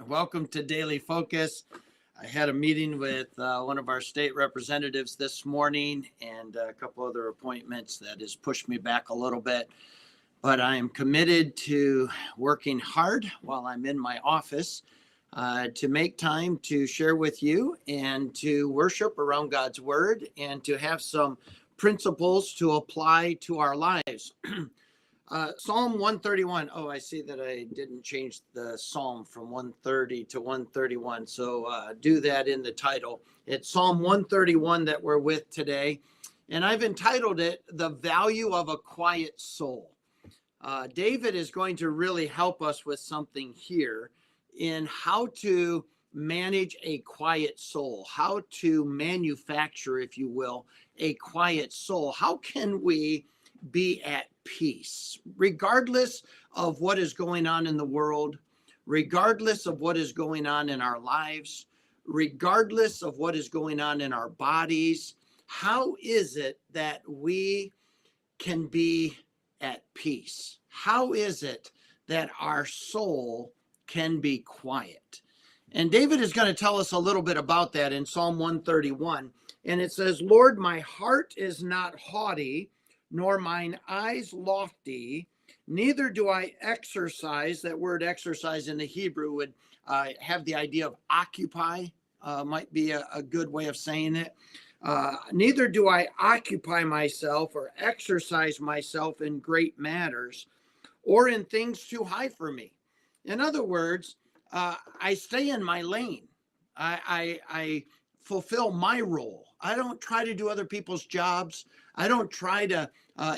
Welcome to Daily Focus. I had a meeting with one of our state representatives this morning and a couple other appointments that has pushed me back a little bit. But I am committed to working hard while I'm in my office to make time to share with you and to worship around God's Word and to have some principles to apply to our lives. Psalm 131. Oh, I see that I didn't change the psalm from 130 to 131. So do that in the title. It's Psalm 131 that we're with today. And I've entitled it, The Value of a Quiet Soul. David is going to really help us with something here in how to manage a quiet soul, how to manufacture, if you will, a quiet soul. How can we be at peace, regardless of what is going on in the world, regardless of what is going on in our lives, regardless of what is going on in our bodies? How is it that we can be at peace? How is it that our soul can be quiet? And David is going to tell us a little bit about that in Psalm 131. And it says, Lord, my heart is not haughty, nor mine eyes lofty, neither do I exercise. That word exercise in the Hebrew would have the idea of occupy, might be a good way of saying it. Neither do I occupy myself or exercise myself in great matters or in things too high for me. In other words, I stay in my lane. I fulfill my role. I don't try to do other people's jobs. I don't try to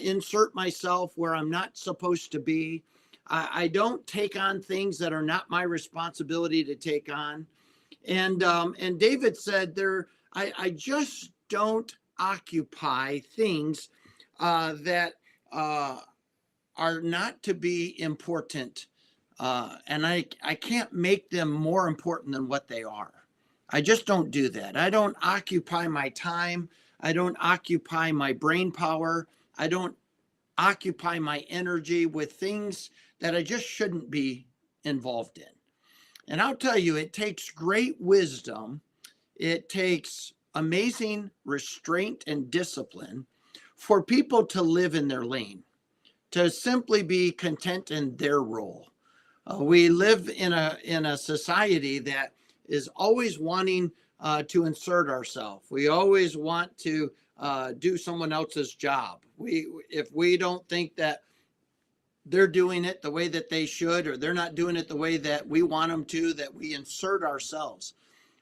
insert myself where I'm not supposed to be. I don't take on things that are not my responsibility to take on. And David said, I just don't occupy things that are not to be important. And I can't make them more important than what they are. I just don't do that. I don't occupy my time. I don't occupy my brain power. I don't occupy my energy with things that I just shouldn't be involved in. And I'll tell you, it takes great wisdom. It takes amazing restraint and discipline for people to live in their lane, to simply be content in their role. We live in a society that is always wanting to insert ourselves. We always want to do someone else's job. If we don't think that they're doing it the way that they should, or they're not doing it the way that we want them to, that we insert ourselves.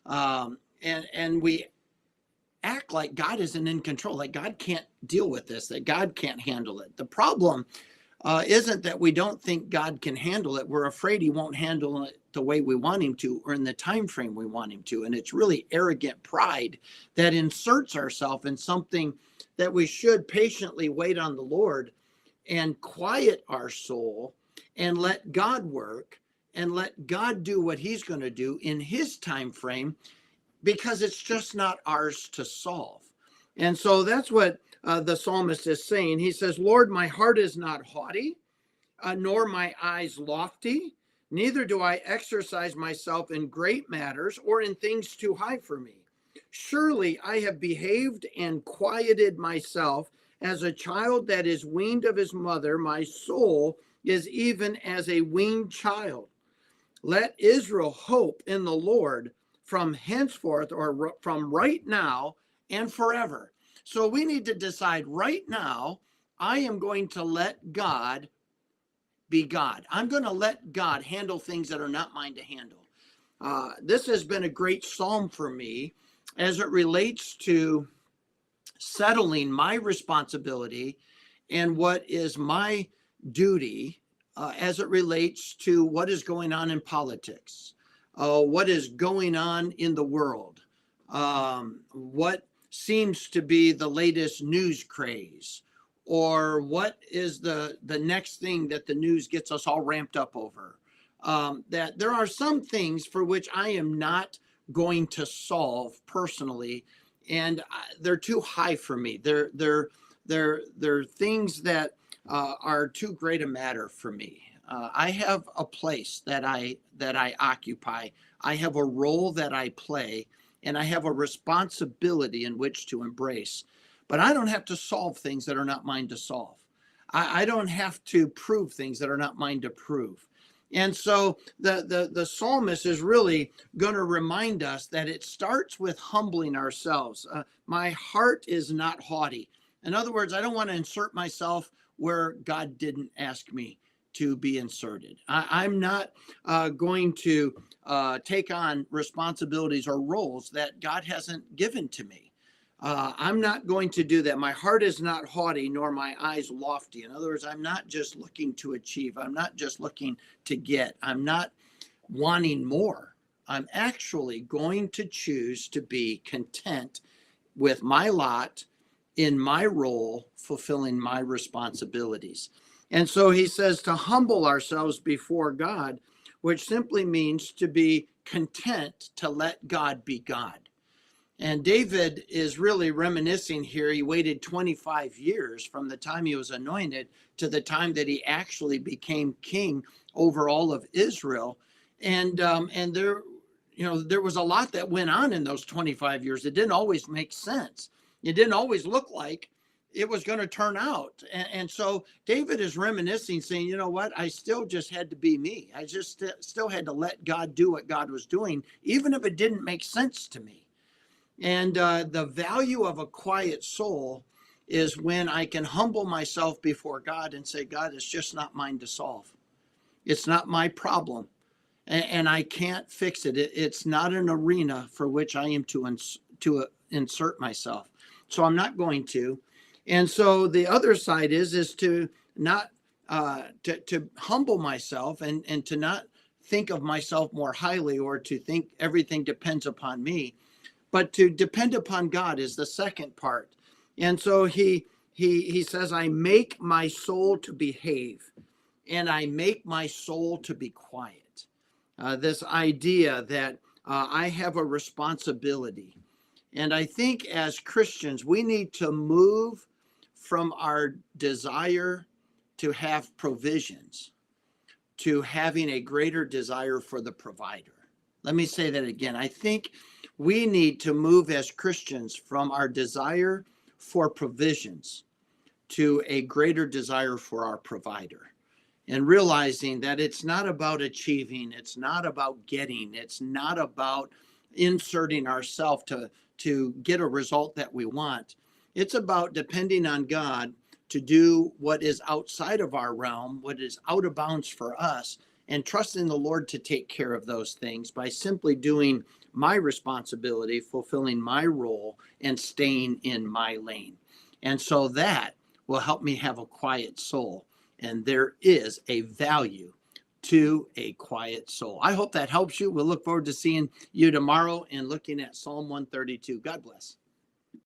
And we act like God isn't in control, like God can't deal with this, that God can't handle it. The problem isn't that we don't think God can handle it. We're afraid he won't handle it the way we want him to, or in the time frame we want him to. And it's really arrogant pride that inserts ourselves in something that we should patiently wait on the Lord and quiet our soul and let God work and let God do what he's going to do in his time frame, because it's just not ours to solve. And so that's what the psalmist is saying. He says, Lord, my heart is not haughty, nor my eyes lofty. Neither do I exercise myself in great matters or in things too high for me. Surely I have behaved and quieted myself as a child that is weaned of his mother. My soul is even as a weaned child. Let Israel hope in the Lord from henceforth, or from right now and forever. So we need to decide right now, I am going to let God be God. I'm going to let God handle things that are not mine to handle. This has been a great psalm for me as it relates to settling my responsibility and what is my duty as it relates to what is going on in politics, what is going on in the world, what seems to be the latest news craze, or what is the next thing that the news gets us all ramped up over. That there are some things for which I am not going to solve personally, and they're too high for me. They're things that are too great a matter for me. I have a place that I occupy. I have a role that I play, and I have a responsibility in which to embrace. But I don't have to solve things that are not mine to solve. I don't have to prove things that are not mine to prove. And so the psalmist is really going to remind us that it starts with humbling ourselves. My heart is not haughty. In other words, I don't want to insert myself where God didn't ask me to be inserted. I'm not going to take on responsibilities or roles that God hasn't given to me. I'm not going to do that. My heart is not haughty, nor my eyes lofty. In other words, I'm not just looking to achieve. I'm not just looking to get. I'm not wanting more. I'm actually going to choose to be content with my lot in my role, fulfilling my responsibilities. And so he says to humble ourselves before God, which simply means to be content to let God be God. And David is really reminiscing here. He waited 25 years from the time he was anointed to the time that he actually became king over all of Israel. And there, there was a lot that went on in those 25 years. It didn't always make sense. It didn't always look like it was going to turn out. And so David is reminiscing, saying, you know what? I still just had to be me. I just still had to let God do what God was doing, even if it didn't make sense to me. And the value of a quiet soul is when I can humble myself before God and say, God, it's just not mine to solve. It's not my problem. And I can't fix it. It's not an arena for which I am to insert myself. So I'm not going to. And so the other side is to not, to humble myself and to not think of myself more highly or to think everything depends upon me. But to depend upon God is the second part. And so he says, I make my soul to behave and I make my soul to be quiet. This idea that I have a responsibility. And I think as Christians, we need to move from our desire to have provisions to having a greater desire for the provider. Let me say that again. I think we need to move as Christians from our desire for provisions to a greater desire for our provider, and realizing that it's not about achieving, it's not about getting, it's not about inserting ourselves to get a result that we want. It's about depending on God to do what is outside of our realm, what is out of bounds for us, and trusting the Lord to take care of those things by simply doing my responsibility, fulfilling my role, and staying in my lane. And so that will help me have a quiet soul. And there is a value to a quiet soul. I hope that helps you. We'll look forward to seeing you tomorrow and looking at Psalm 132. God bless.